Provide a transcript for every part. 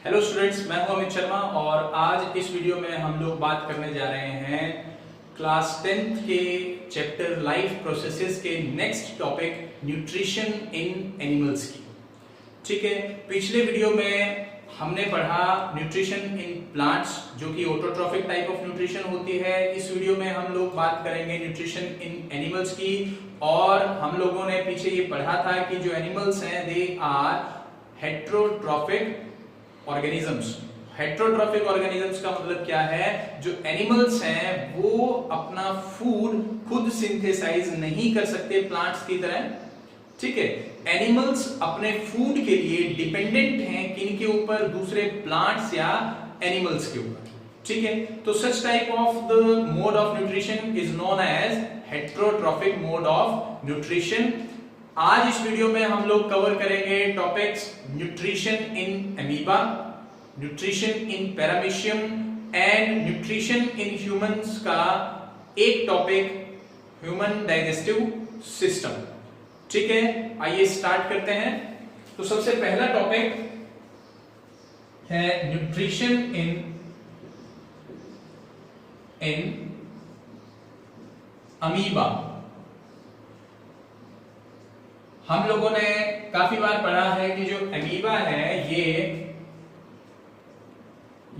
Hello students, मैं हूं अमित शर्मा और आज इस वीडियो में हम लोग बात करने जा रहे हैं क्लास 10th के चैप्टर लाइफ प्रोसेसेस के next topic nutrition in animals की। ठीक है, पिछले वीडियो में हमने पढ़ा न्यूट्रिशन इन प्लांट्स जो कि ऑटोट्रॉफिक टाइप ऑफ न्यूट्रिशन होती है। इस वीडियो में हम लोग बात करेंगे न्यूट्रिशन इन एनिमल्स की। और हम लोगों ने पीछे ये पढ़ा था कि जो एनिमल्स हैं they are heterotrophic organisms. Heterotrophic organisms का मतलब क्या है? जो एनिमल्स हैं वो अपना फूड खुद सिंथेसाइज नहीं कर सकते प्लांट्स की तरह। ठीक है, एनिमल्स अपने फूड के लिए डिपेंडेंट हैं किनके ऊपर? दूसरे प्लांट्स या एनिमल्स के ऊपर। ठीक है, तो such type of the mode of nutrition is known as heterotrophic mode of nutrition. आज इस वीडियो में हम लोग कवर करेंगे topics nutrition in amoeba, nutrition in paramecium and nutrition in humans का एक टॉपिक ह्यूमन डाइजेस्टिव सिस्टम। ठीक है, आइए स्टार्ट करते हैं। तो सबसे पहला टॉपिक है न्यूट्रिशन इन अमीबा। हम लोगों ने काफी बार पढ़ा है कि जो अमीबा है ये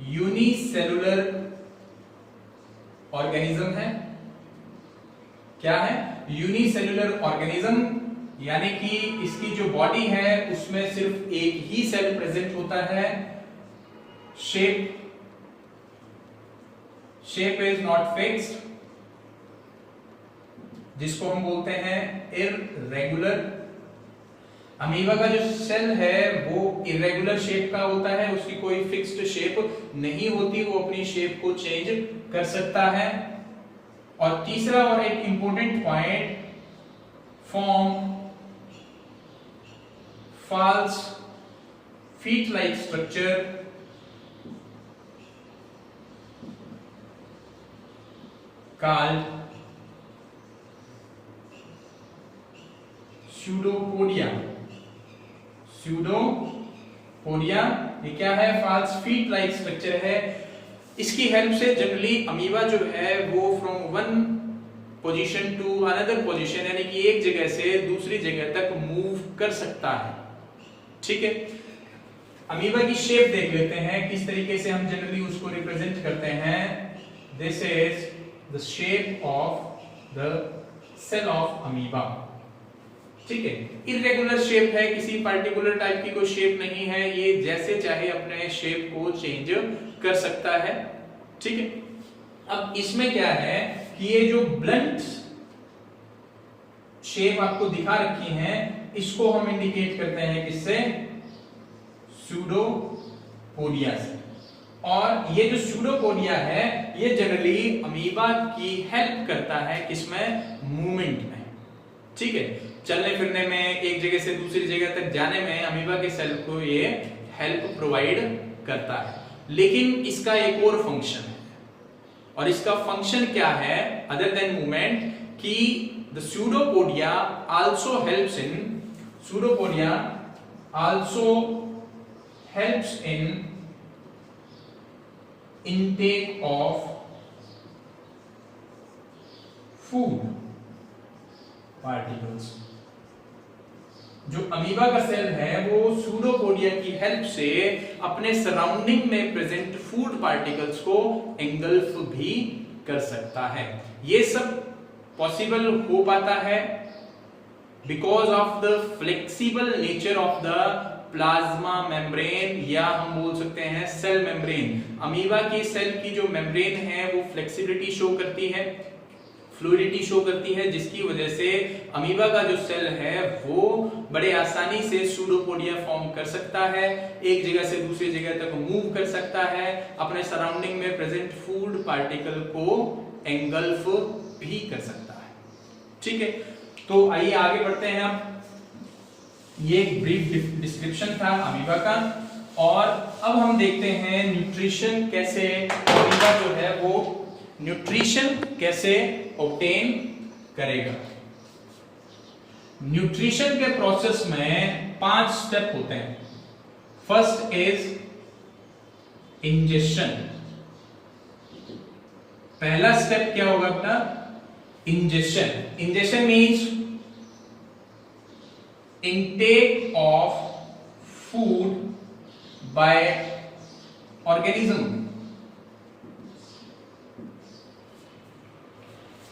यूनिसेलुलर ऑर्गेनिज्म है। क्या है? यूनिसेलुलर ऑर्गेनिज्म, यानी कि इसकी जो बॉडी है उसमें सिर्फ एक ही सेल प्रेजेंट होता है। शेप इज नॉट फिक्स्ड, जिसको हम बोलते हैं इररेगुलर। अमीबा का जो सेल है वो इरेगुलर शेप का होता है, उसकी कोई फिक्स्ड शेप नहीं होती, वो अपनी शेप को चेंज कर सकता है। और तीसरा और एक important point, form false feet like structure called pseudopodia। ये क्या है? false feet like structure है। इसकी हेल्प से जनरली अमीबा जो है वो from one position to another position, यानी कि एक जगह से दूसरी जगह तक मूव कर सकता है। ठीक है, अमीबा की शेप देख लेते हैं किस तरीके से हम जनरली उसको रिप्रेजेंट करते हैं। This is the shape of the cell of amoeba. ठीक है, इरेगुलर शेप है, किसी पार्टिकुलर टाइप की कोई शेप नहीं है, ये जैसे चाहे अपने शेप को चेंज कर सकता है। ठीक है, अब इसमें क्या है कि ये जो ब्लंट शेप आपको दिखा रखी है इसको हम इंडिकेट करते हैं किससे? स्यूडोपोडिया से। और ये जो स्यूडोपोडिया है ये जनरली अमीबा की हेल्प करता है किसमें? मूवमेंट में। ठीक है, चलने फिरने में, एक जगह से दूसरी जगह तक जाने में अमीबा के सेल को ये हेल्प प्रोवाइड करता है। लेकिन इसका एक और फंक्शन है, और इसका फंक्शन क्या है अदर देन मूवमेंट? कि the pseudopodia also helps in intake of food particles। जो अमीबा का सेल है वो स्यूडोपोडिया की हेल्प से अपने सराउंडिंग में प्रेजेंट फूड पार्टिकल्स को एंगल्फ भी कर सकता है। ये सब पॉसिबल हो पाता है because of the flexible nature of the plasma membrane, या हम बोल सकते हैं सेल मेम्ब्रेन। अमीबा की सेल की जो मेम्ब्रेन है वो फ्लेक्सिबिलिटी शो करती है, फ्लूइडिटी शो करती है, जिसकी वजह से अमीबा का जो सेल है वो बड़े आसानी से स्यूडोपोडिया फॉर्म कर सकता है, एक जगह से दूसरी जगह तक मूव कर सकता है, अपने सराउंडिंग में प्रेजेंट फूड पार्टिकल को एंगल्फ भी कर सकता है। ठीक है, तो आइए आगे बढ़ते हैं। अब ये एक ब्रीफ डिस्क्रिप्शन था अमीबा का, और अब हम देखते हैं न्यूट्रिशन कैसे अमीबा जो है वो न्यूट्रिशन कैसे ऑब्टेन करेगा। न्यूट्रिशन के प्रोसेस में 5 स्टेप होते हैं। First is injection. पहला स्टेप क्या होगा अपना? Injection. Injection means intake of food by organism।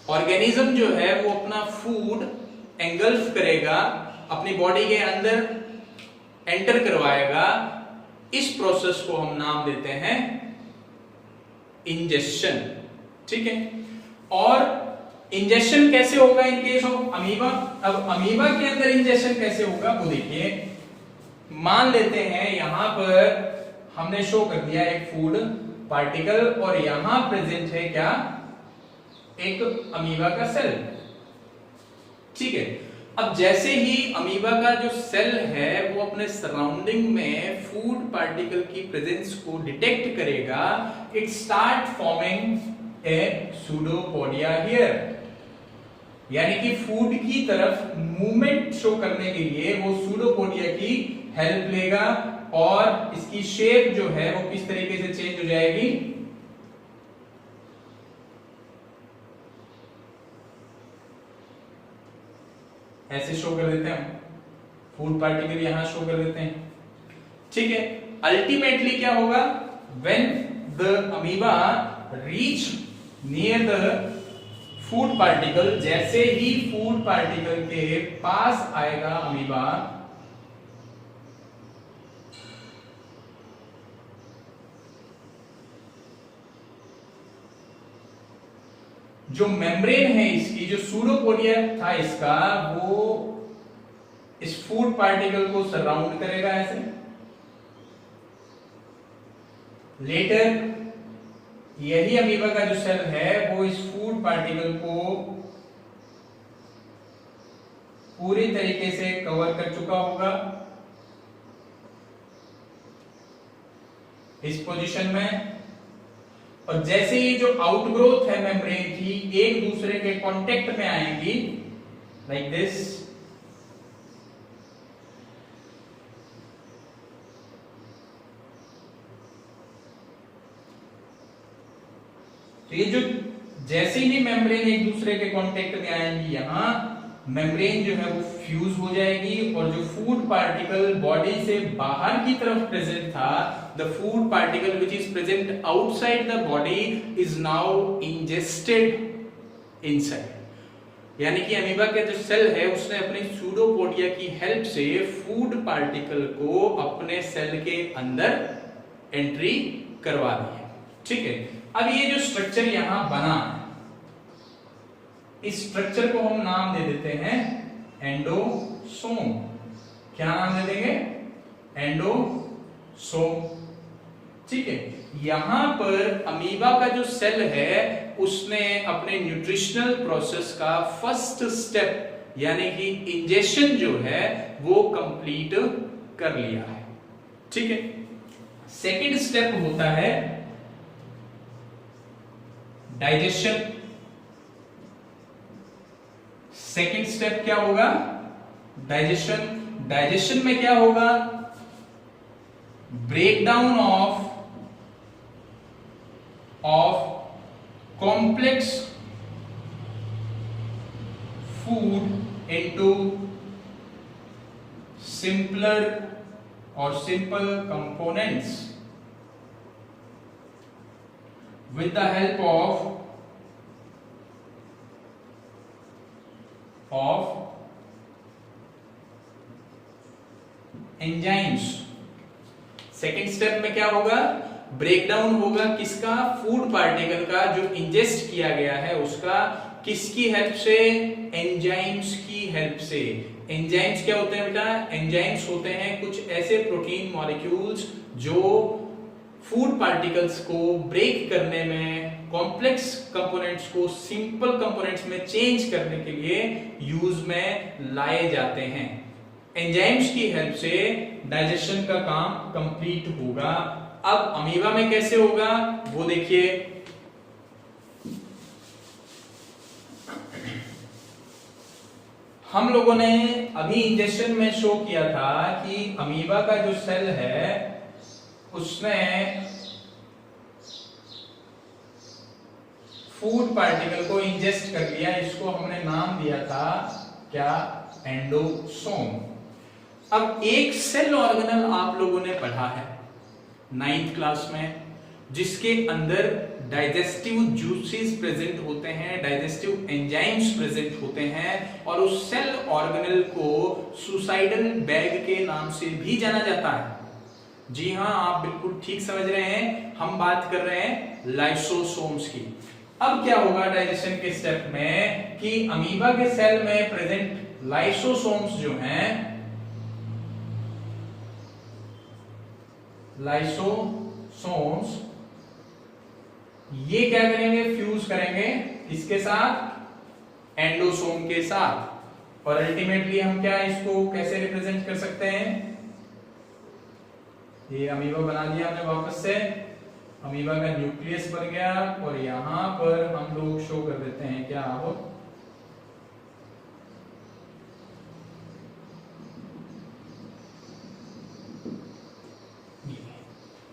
Organism जो है वो अपना फूड एंगल्फ करेगा, अपनी बॉडी के अंदर एंटर करवाएगा। इस प्रोसेस को हम नाम देते हैं इंजेक्शन। ठीक है। और इंजेक्शन कैसे होगा इन केस ऑफ अमीबा? अब अमीबा के अंदर इंजेक्शन कैसे होगा वो देखिए। मान लेते हैं यहां पर हमने शो कर दिया एक फूड पार्टिकल और यहां प्रेजेंट है क्या? एक अमीबा का सेल। ठीक है। अब जैसे ही अमीबा का जो सेल है वो अपने सराउंडिंग में फूड पार्टिकल की प्रेजेंस को डिटेक्ट करेगा, it start forming a pseudopodia here. यानी कि फूड की तरफ मूवमेंट शो करने के लिए वो सूडोपोडिया की हेल्प लेगा और इसकी शेप जो है वो किस तरीके से चेंज हो जाएगी? ऐसे शो कर देते हैं हम, फूड पार्टिकल यहां शो कर देते हैं। ठीक है। अल्टीमेटली क्या होगा? When the amoeba reach near the food particle, जैसे ही फूड पार्टिकल के पास आएगा अमीबा, जो मेम्ब्रेन है इसकी, जो सूडोपोडिया था इसका, वो इस फूड पार्टिकल को सराउंड करेगा ऐसे। लेटर यही अमीबा का जो सेल है वो इस फूड पार्टिकल को पूरी तरीके से कवर कर चुका होगा इस पोजीशन में। और जैसे ही जो आउटग्रोथ है मेम्ब्रेन की एक दूसरे के कांटेक्ट में आएंगी, लाइक दिस, तो ये जो जैसे ही मेम्ब्रेन एक दूसरे के कांटेक्ट में आएंगी, यहां मेम्ब्रेन जो है वो फ्यूज हो जाएगी और जो फूड पार्टिकल बॉडी से बाहर की तरफ प्रेजेंट था, the food particle which is present outside the body is now ingested inside. यानी कि अमीबा का जो सेल है उसने अपनी सूडोपोडिया की हेल्प से फूड पार्टिकल को अपने सेल के अंदर एंट्री करवा दी है। ठीक है। अब ये जो स्ट्रक्चर यहां बना है, इस स्ट्रक्चर को हम नाम दे देते हैं एंडोसोम। क्या नाम दे देंगे? एंडोसोम। ठीक है। यहां पर अमीबा का जो सेल है उसने अपने न्यूट्रिशनल प्रोसेस का फर्स्ट स्टेप यानी कि इंजेक्शन जो है वो कंप्लीट कर लिया है। ठीक है। सेकंड स्टेप होता है डाइजेशन। सेकंड स्टेप क्या होगा? डाइजेशन। डाइजेशन में क्या होगा? Breakdown of complex food into simpler और simple components with the help of enzymes. Second step में क्या होगा? ब्रेकडाउन होगा किसका? फूड पार्टिकल का जो इंजेस्ट किया गया है उसका। किसकी हेल्प से? एंजाइम्स की हेल्प से। एंजाइम्स क्या होते हैं बेटा? एंजाइम्स होते हैं कुछ ऐसे प्रोटीन मॉलिक्यूल्स जो फूड पार्टिकल्स को ब्रेक करने में, कॉम्प्लेक्स कंपोनेंट्स को सिंपल कंपोनेंट्स में चेंज करने के लिए यूज में लाए जाते हैं। एंजाइम्स की हेल्प से डाइजेशन का काम कंप्लीट होगा। अब अमीबा में कैसे होगा वो देखिए। हम लोगों ने अभी इंजेक्शन में शो किया था कि अमीबा का जो सेल है उसने फूड पार्टिकल को इंजेस्ट कर लिया, इसको हमने नाम दिया था क्या, एंडोसोम। अब एक सेल ऑर्गेनल आप लोगों ने पढ़ा है 9th क्लास में, जिसके अंदर डाइजेस्टिव जूसेस प्रेजेंट होते हैं, डाइजेस्टिव एंजाइम्स प्रेजेंट होते हैं, और उस सेल ऑर्गेनल को सुसाइडल बैग के नाम से भी जाना जाता है। जी हाँ, आप बिल्कुल ठीक समझ रहे हैं, हम बात कर रहे हैं लाइसोसोम्स की। अब क्या होगा डाइजेशन के स्टेप में कि अमीबा के सेल में प्रेजेंट लाइसोसोम्स जो हैं, लाइसोसोम्स ये क्या करेंगे, फ्यूज करेंगे इसके साथ, एंडोसोम के साथ, और अल्टीमेटली हम क्या इसको कैसे रिप्रेजेंट कर सकते हैं, ये अमीबा बना दिया हमने वापस से, अमीबा का न्यूक्लियस बन गया, और यहां पर हम लोग शो कर देते हैं क्या, हो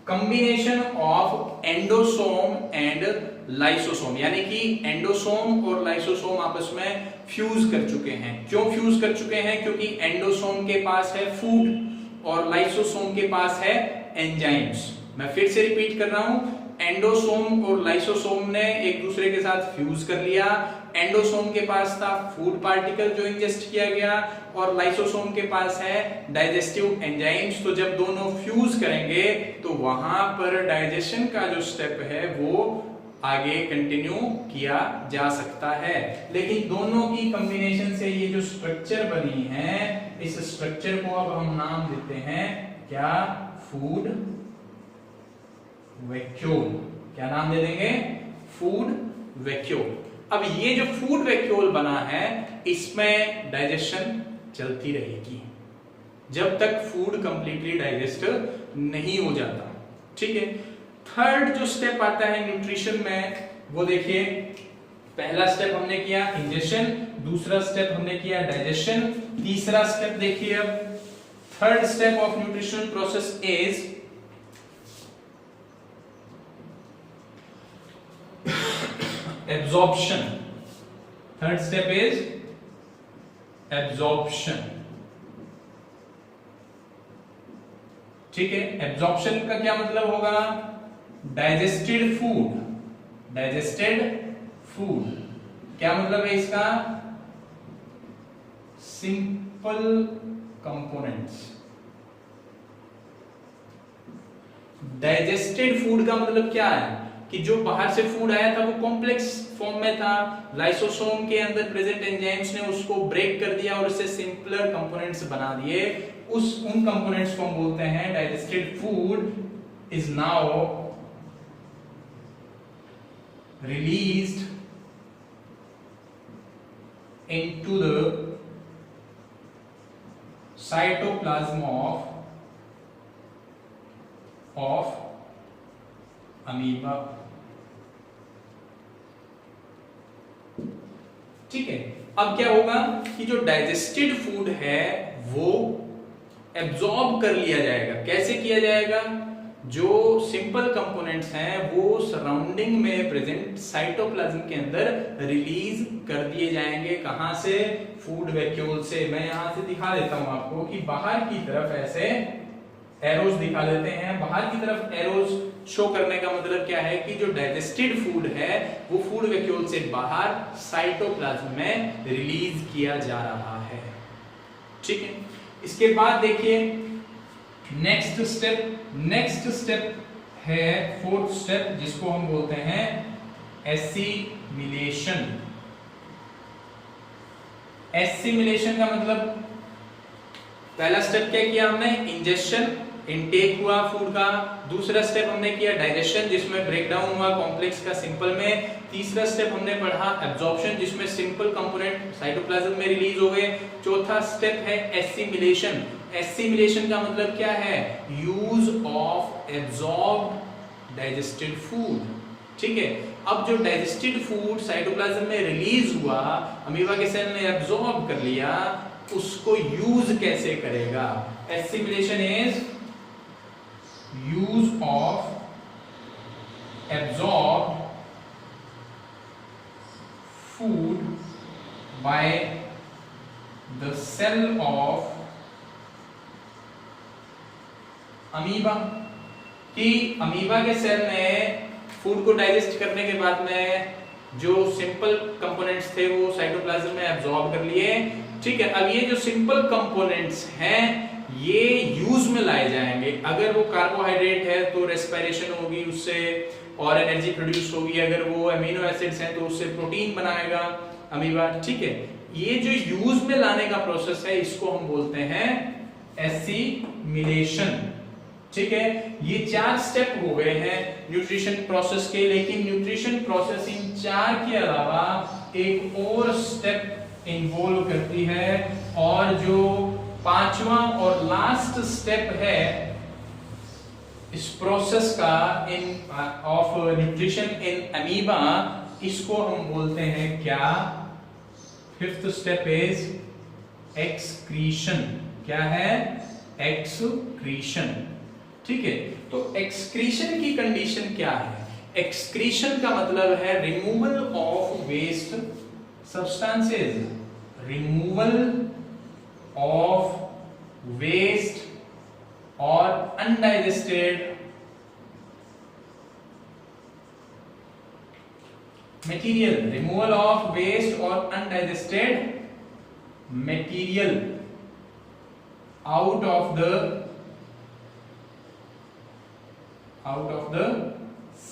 combination of endosome and lysosome, यानी कि एंडोसोम और लाइसोसोम आपस में फ्यूज कर चुके हैं। क्यों फ्यूज कर चुके हैं, क्योंकि एंडोसोम के पास है फूड और लाइसोसोम के पास है एंजाइम्स। मैं फिर से रिपीट कर रहा हूं, एंडोसोम और लाइसोसोम ने एक दूसरे के साथ फ्यूज कर लिया। एंडोसोम के पास था फूड पार्टिकल जो इंजेस्ट किया गया, और लाइसोसोम के पास है डाइजेस्टिव एंजाइम्स। तो जब दोनों फ्यूज करेंगे तो वहां पर डाइजेशन का जो स्टेप है वो आगे कंटिन्यू किया जा सकता है। लेकिन दोनों की कॉम्बिनेशन से ये जो स्ट्रक्चर बनी है, इस स्ट्रक्चर को अब हम नाम देते हैं क्या, फूड वैक्यूल। क्या नाम दे देंगे, फूड वैक्यूल। अब ये जो फूड वैक्यूल बना है, इसमें डाइजेशन चलती रहेगी जब तक फूड कंप्लीटली डाइजेस्ट नहीं हो जाता। ठीक है, थर्ड जो स्टेप आता है न्यूट्रिशन में, वो देखिए, पहला स्टेप हमने किया इंजेशन, दूसरा स्टेप हमने किया डाइजेशन, तीसरा स्टेप देखिए अब, third step of nutrition process is absorption. Third step is absorption. ठीक है, एब्जॉर्प्शन का क्या मतलब होगा, डाइजेस्टेड फूड, डाइजेस्टेड फूड क्या मतलब है इसका, सिंपल कंपोनेंट्स। डाइजेस्टेड फूड का मतलब क्या है कि जो बाहर से फूड आया था वो कॉम्प्लेक्स फॉर्म में था, लाइसोसोम के अंदर प्रेजेंट एंजाइम्स ने उसको ब्रेक कर दिया और उससे सिंपलर कंपोनेंट्स बना दिए। उन कंपोनेंट्स को हम बोलते हैं digested food is now released into the cytoplasm of amoeba. ठीक है, अब क्या होगा कि जो डाइजेस्टेड फूड है वो एब्जॉर्ब कर लिया जाएगा। कैसे किया जाएगा, जो सिंपल कंपोनेंट्स हैं वो सराउंडिंग में प्रेजेंट साइटोप्लाज्म के अंदर रिलीज कर दिए जाएंगे। कहां से, फूड वैक्यूल से। मैं यहां से दिखा देता हूं आपको कि बाहर की तरफ ऐसे एरोज दिखा देते हैं। बाहर की तरफ एरोज शो करने का मतलब क्या है कि जो डाइजेस्टेड फूड है वो फूड वैक्यूल से बाहर साइटोप्लाज्म में रिलीज किया जा रहा है। ठीक है, इसके बाद देखिए नेक्स्ट स्टेप है फोर्थ स्टेप, जिसको हम बोलते हैं एसिमिलेशन। एसिमिलेशन का मतलब, पहला स्टेप क्या किया हमने, इंजेशन, इनटेक हुआ फूड का। दूसरा स्टेप हमने किया डाइजेशन, जिसमें ब्रेकडाउन हुआ कॉम्प्लेक्स का सिंपल में। तीसरा स्टेप हमने पढ़ा एब्जॉर्प्शन, जिसमें सिंपल कंपोनेंट साइटोप्लाज्म में रिलीज हो गए। चौथा स्टेप है एसिमिलेशन। एसिमिलेशन का मतलब क्या है, use of absorbed digested food. ठीक है, अब जो डाइजेस्टेड फूड साइटोप्लाज्म में रिलीज हुआ, अमीबा के सेल ने एब्जॉर्ब कर लिया, उसको यूज कैसे करेगा। Assimilation is use of absorbed by the cell of amoeba, कि अमीबा के सेल ने फूड को डाइजेस्ट करने के बाद में जो सिंपल कंपोनेंट्स थे वो साइटोप्लाज्म में एब्जॉर्ब कर लिए। ठीक है, अब ये जो सिंपल कंपोनेंट्स हैं ये यूज में लाए जाएंगे। अगर वो कार्बोहाइड्रेट है तो रेस्पिरेशन होगी उससे और एनर्जी प्रोड्यूस होगी, अगर वो अमीनो एसिड्स हैं तो उससे प्रोटीन बनाएगा अमीबा। ठीक है, ये जो यूज में लाने का प्रोसेस है इसको हम बोलते हैं एसिमिलेशन। ठीक है, ये 4 स्टेप हो गए हैं न्यूट्रिशन प्रोसेस के, लेकिन न्यूट्रिशन प्रोसेस इन 4 के अलावा एक और स्टेप इन्वॉल्व करती है, और जो 5वां और लास्ट स्टेप है इस प्रोसेस का ऑफ न्यूट्रिशन इन अमीबा, इसको हम बोलते हैं क्या? 5th step is excretion. क्या है? एक्सक्रीशन। ठीक है, तो एक्सक्रीशन की कंडीशन क्या है? एक्सक्रीशन का मतलब है removal of waste substances, removal of waste और undigested material, removal of waste और undigested material out of the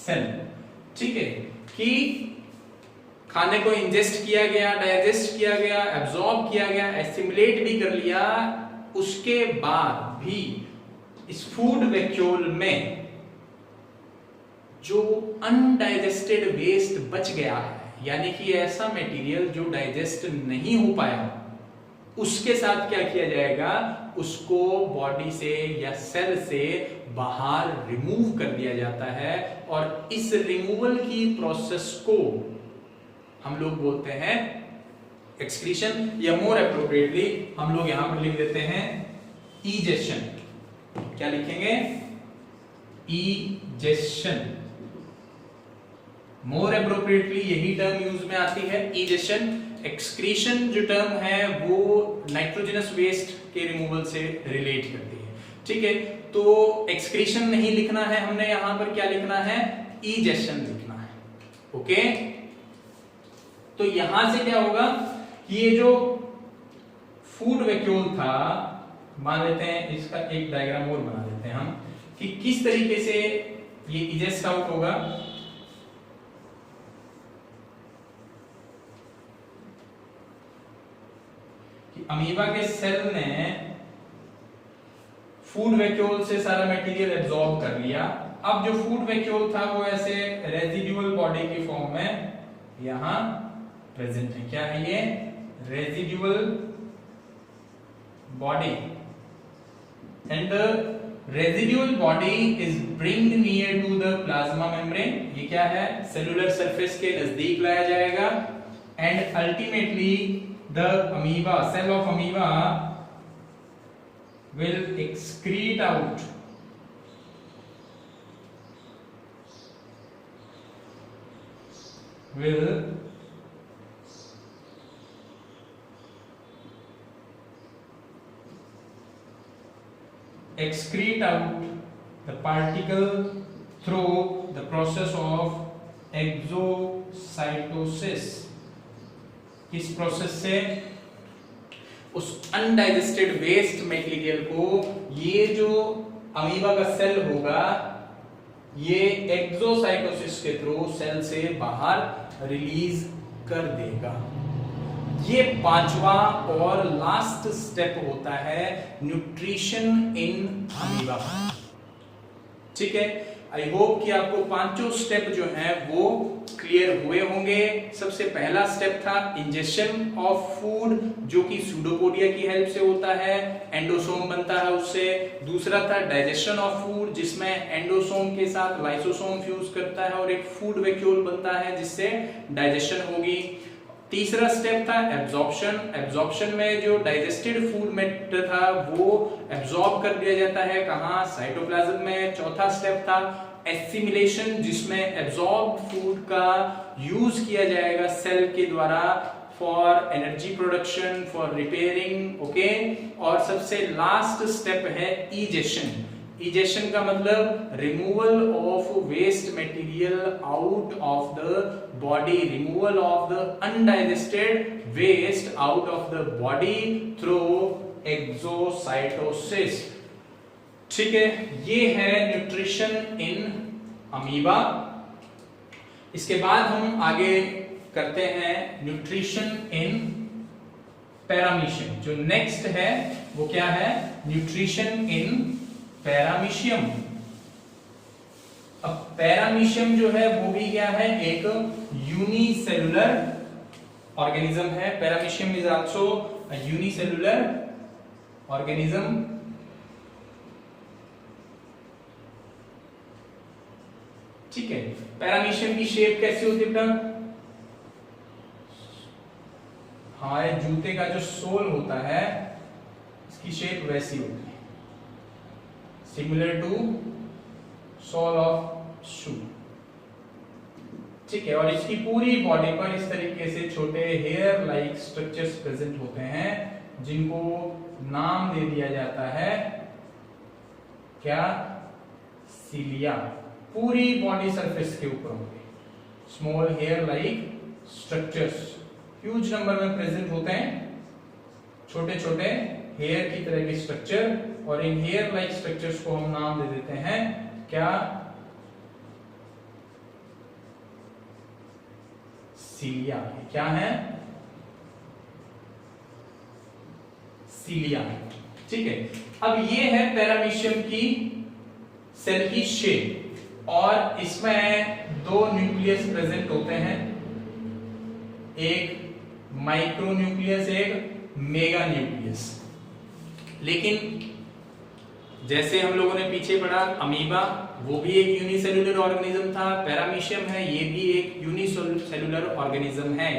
cell. ठीक है, कि खाने को इंजेस्ट किया गया, डाइजेस्ट किया गया, एब्जॉर्ब किया गया, एसिमिलेट भी कर लिया, उसके बाद भी इस फूड वैक्यूल में जो अनडाइजेस्टेड वेस्ट बच गया है, यानी कि ऐसा मटेरियल जो डाइजेस्ट नहीं हो पाया, उसके साथ क्या किया जाएगा? उसको बॉडी से या सेल से बाहर रिमूव कर दिया जाता है, और इस रिमूवल की प्रोसेस को हम लोग बोलते हैं एक्सक्रीशन, या मोर एप्रोप्रिएटली हम लोग यहां पर लिख देते हैं इजेशन। क्या लिखेंगे? इजेशन। मोर एप्रोप्रिएटली यही टर्म यूज में आती है, इजेशन। एक्सक्रीशन जो टर्म है वो नाइट्रोजनस वेस्ट के रिमूवल से रिलेट करती है। ठीक है, तो एक्सक्रीशन नहीं लिखना है हमने, यहां पर क्या लिखना है? इजेशन लिखना है। ओके, तो यहां से क्या होगा? ये जो फूड वैक्यूल था, मान लेते हैं इसका एक डायग्राम और बना लेते हैं हम, कि किस तरीके से ये इजेस्ट आउट होगा। अमीबा के सेल ने फूड वैक्यूल से सारा मटेरियल एब्जॉर्ब कर लिया। अब जो फूड वैक्यूल था वो ऐसे रेजिडुअल बॉडी की फॉर्म में यहां प्रेजेंट है। क्या है ये? Residual body, and the residual body is bringed near to the plasma membrane. ये क्या है? सेलुलर सरफेस के नजदीक लाया जाएगा, and ultimately the amoeba, cell of amoeba will excrete out the particle through the process of exocytosis। किस process से? उस अनडाइजेस्टेड वेस्ट मटेरियल को ये जो अमीबा का सेल होगा ये एक्सोसाइटोसिस के थ्रू सेल से बाहर रिलीज कर देगा। ये 5वां और लास्ट स्टेप होता है न्यूट्रिशन इन अमीबा। ठीक है, आई होप कि आपको 5 स्टेप जो हैं वो क्लियर हुए होंगे। सबसे पहला स्टेप था इंजेक्शन ऑफ फूड, जो कि सूडोपोडिया की हेल्प से होता है, एंडोसोम बनता है उससे। दूसरा था डाइजेशन ऑफ फूड, जिसमें एंडोसोम के साथ लाइसोसोम फ्यूज करता है और एक फूड वैक्यूल बनता है जिससे डाइजेशन होगी। तीसरा स्टेप था एब्जॉर्प्शन। एब्जॉर्प्शन में जो डाइजेस्टेड फूड मैटर था वो एब्जॉर्ब कर दिया जाता है, कहां? साइटोप्लाज्म में। चौथा स्टेप था एसिमिलेशन, जिसमें एब्जॉर्ब फूड का यूज किया जाएगा सेल के द्वारा for energy production, for repairing, okay. और सबसे लास्ट स्टेप है इजेशन। इजेशन का मतलब removal of waste material out of the body, removal of the undigested waste out of the body through exocytosis. ठीक है, ये है न्यूट्रिशन इन अमीबा। इसके बाद हम आगे करते हैं न्यूट्रिशन इन पैरामीशियम। जो नेक्स्ट है वो क्या है? Nutrition in paramecium. अब पैरामीशियम जो है वो भी क्या है? एक यूनिसेलुलर ऑर्गेनिज्म है। Paramecium is also a unicellular organism. ठीक है, पैरामीशियम की शेप कैसी होती है बेटा? हमारे जूते का जो सोल होता है इसकी शेप वैसी होती है, सिमिलर टू सोल ऑफ शू। ठीक है, और इसकी पूरी बॉडी पर इस तरीके से छोटे हेयर लाइक स्ट्रक्चर्स प्रेजेंट होते हैं जिनको नाम दे दिया जाता है क्या? सिलिया। पूरी बॉडी सरफेस के ऊपर होंगे small hair like structures, huge number में प्रेजेंट होते हैं, छोटे छोटे हेयर की तरह के स्ट्रक्चर। और इन हेयर लाइक स्ट्रक्चर्स को हम नाम दे देते हैं क्या? सिलिया। क्या है? सिलिया। ठीक है, अब ये है पैरामीशियम की सेल की शेप। और इसमें दो न्यूक्लियस प्रेजेंट होते हैं, एक माइक्रो न्यूक्लियस, एक मेगा न्यूक्लियस। लेकिन जैसे हम लोगों ने पीछे पढ़ा अमीबा, वो भी एक यूनिसेलुलर ऑर्गेनिज्म था। पैरामीशियम है, ये भी एक यूनिसेलुलर ऑर्गेनिज्म है।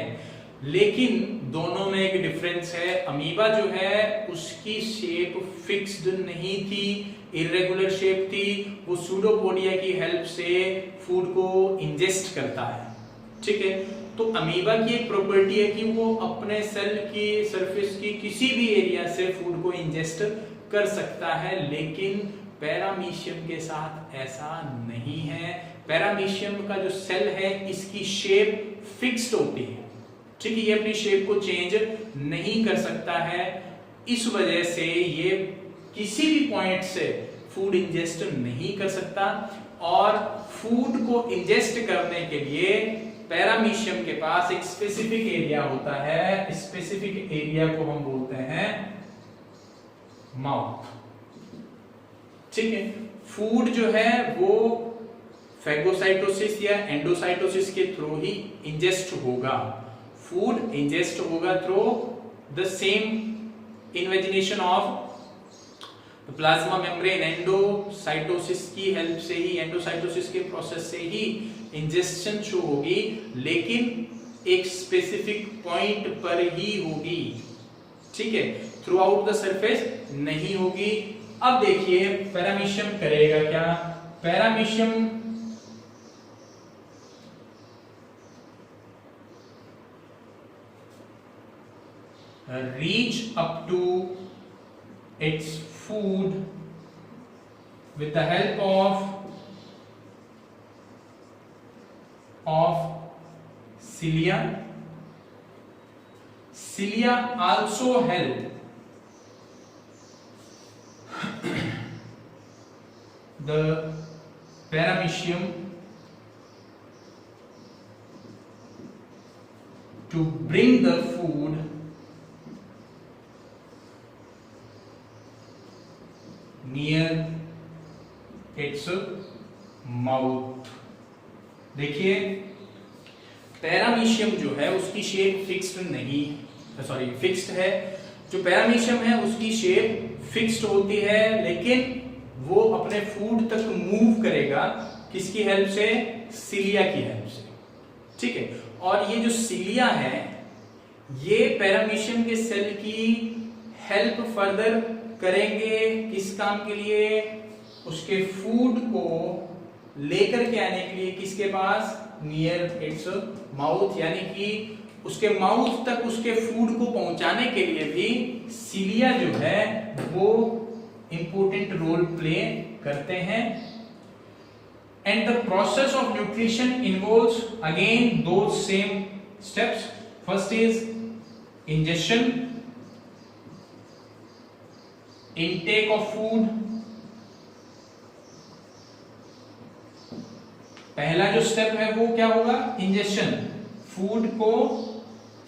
लेकिन दोनों में एक डिफरेंस है। अमीबा जो है उसकी शेप फिक्स्ड नहीं थी, इरेगुलर शेप थी। वो सूडोपोडिया की हेल्प से फूड को इंजेस्ट करता है। ठीक है, तो अमीबा की एक प्रॉपर्टी है कि वो अपने सेल की सरफेस की किसी भी एरिया से फूड को इंजेस्ट कर सकता है। लेकिन पैरामीशियम के साथ ऐसा नहीं है। पैरामीशियम का जो सेल है इसकी शेप फिक्स्ड होती है। ठीक है, ये अपनी शेप को चेंज नहीं कर सकता है। इस वजह से ये किसी भी पॉइंट से फूड इंजेस्ट नहीं कर सकता। और फूड को इंजेस्ट करने के लिए पैरामीशियम के पास एक स्पेसिफिक एरिया होता है। स्पेसिफिक एरिया को हम बोलते हैं माउथ। ठीक है, फूड जो है वो फैगोसाइटोसिस या एंडोसाइटोसिस के थ्रू ही इंजेस्ट होगा। फूड इंजेस्ट होगा through the same invagination of plasma membrane. Endocytosis की हेल्प से ही, एंडोसाइटोसिस के प्रोसेस से ही इंजेक्शन शो होगी, लेकिन एक स्पेसिफिक पॉइंट पर ही होगी। ठीक है, थ्रू आउट द सरफेस नहीं होगी। अब देखिए पैरामीशियम करेगा क्या? Paramecium reach up to its food with the help of cilia. Cilia also help the paramecium to bring the food near its mouth. देखिए पैरामीशियम जो है उसकी शेप फिक्स्ड नहीं, सॉरी फिक्स्ड है। जो पैरामीशियम है उसकी शेप फिक्स्ड होती है, लेकिन वो अपने फूड तक मूव करेगा किसकी हेल्प से? सिलिया की हेल्प से। ठीक है, और ये जो सिलिया है ये पैरामीशियम के सेल की हेल्प फर्दर करेंगे किस काम के लिए? उसके फूड को लेकर के आने के लिए किसके पास? नियर इट्स माउथ, यानी कि उसके माउथ तक उसके फूड को पहुंचाने के लिए भी सीलिया जो है वो इंपॉर्टेंट रोल प्ले करते हैं। And the process of nutrition involves again दो same steps. First is ingestion, intake of food। पहला जो स्टेप है वो क्या होगा, इंजेशन। फूड को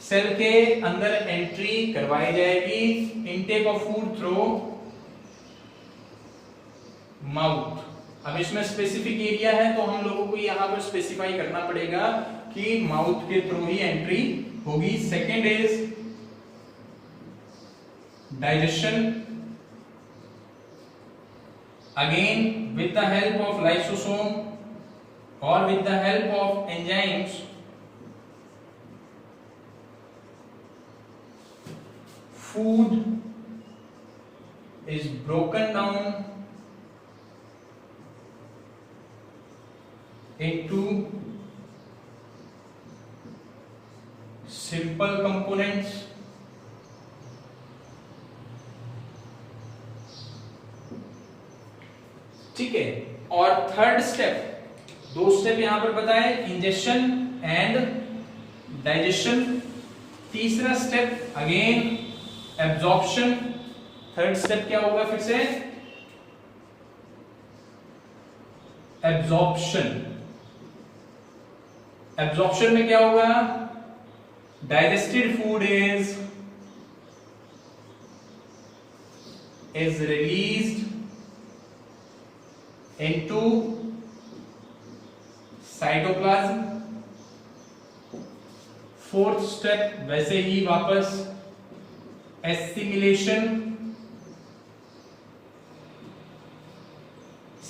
सेल के अंदर एंट्री करवाई जाएगी, intake of food through mouth. अब इसमें स्पेसिफिक एरिया है तो हम लोगों को यहां पर स्पेसिफाई करना पड़ेगा कि माउथ के थ्रू ही एंट्री होगी। Second is digestion, again with the help of lysosome or with the help of enzymes food is broken down into simple components ठीक है। और थर्ड स्टेप, दो स्टेप यहां पर बताए, इंजेशन एंड डाइजेशन। तीसरा step again absorption. Third step क्या होगा फिर से, एब्जॉर्प्शन। एब्जॉर्प्शन में क्या होगा, digested food is released into cytoplasm। Fourth step वैसे ही वापस assimilation,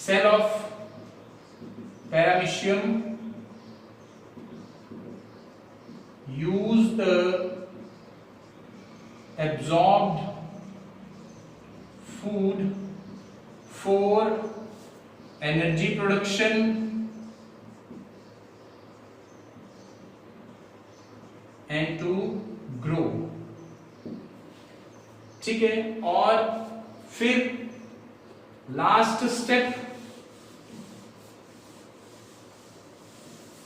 cell of paramecium use the absorbed food for energy production and to grow। ठीक है। और फिर लास्ट स्टेप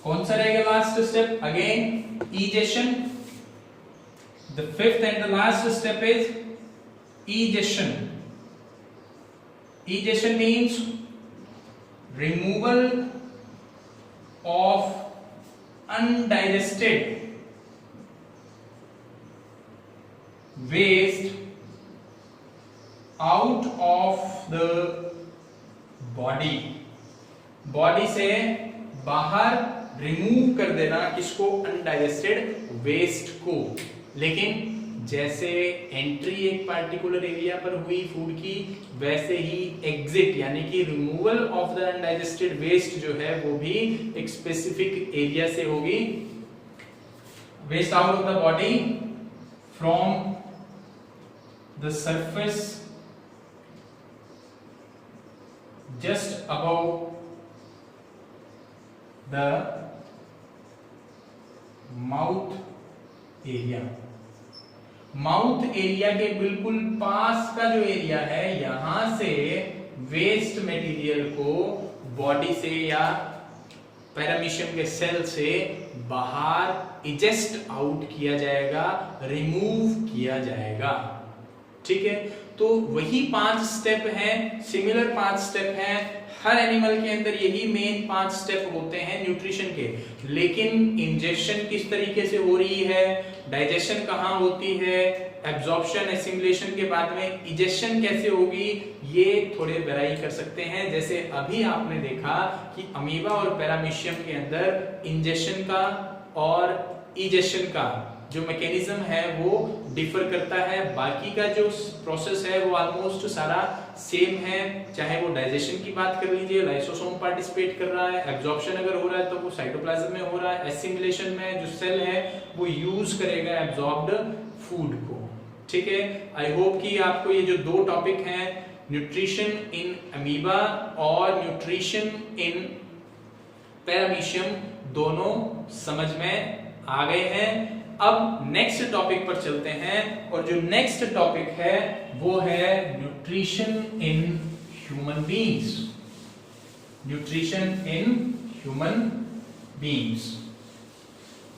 कौन सा रहेगा, last step again egestion. The fifth and the last step is egestion. Egestion means removal of undigested waste out of the body। Body से बाहर remove कर देना किसको, अनडाइजेस्टेड वेस्ट को। लेकिन जैसे एंट्री एक पार्टिकुलर एरिया पर हुई फूड की, वैसे ही एग्जिट यानी कि removal of the undigested waste जो है वो भी एक स्पेसिफिक एरिया से होगी। Waste out of the body from the surface just above the mouth area. Mouth area के बिल्कुल पास का जो एरिया है, यहां से वेस्ट मटेरियल को बॉडी से या पैरामीशियम के सेल से बाहर इजेस्ट आउट किया जाएगा, रिमूव किया जाएगा। ठीक है, तो वही 5 स्टेप हैं, सिमिलर 5 स्टेप हैं। हर एनिमल के अंदर यही मेन 5 स्टेप होते हैं न्यूट्रिशन के। लेकिन इंजेक्शन किस तरीके से हो रही है, डाइजेशन कहाँ होती है, एब्जॉर्प्शन एसिमिलेशन के बाद में इजेक्शन कैसे होगी, ये थोड़े वेराई कर सकते हैं। जैसे अभी आपने देखा कि अमीबा और पैरामीशियम के अंदर इंजेक्शन का और इजेक्शन का जो मैकेनिज्म है वो डिफर करता है। बाकी का जो प्रोसेस है वो ऑलमोस्ट सारा सेम है। चाहे वो डाइजेशन की बात कर लीजिए, लाइसोसोम पार्टिसिपेट कर रहा है, एब्जॉर्प्शन अगर हो रहा है तो वो साइटोप्लाज्म में हो रहा है, एसिमिलेशन में जो सेल है वो यूज करेगा एब्जॉर्ब्ड फूड को। ठीक है, आई होप कि आपको ये जो 2 टॉपिक हैं, न्यूट्रिशन इन अमीबा और न्यूट्रिशन इन पैरामीशियम, दोनों समझ में आ गए हैं। अब नेक्स्ट टॉपिक पर चलते हैं और जो नेक्स्ट टॉपिक है वो है nutrition in human beings. Nutrition in human beings.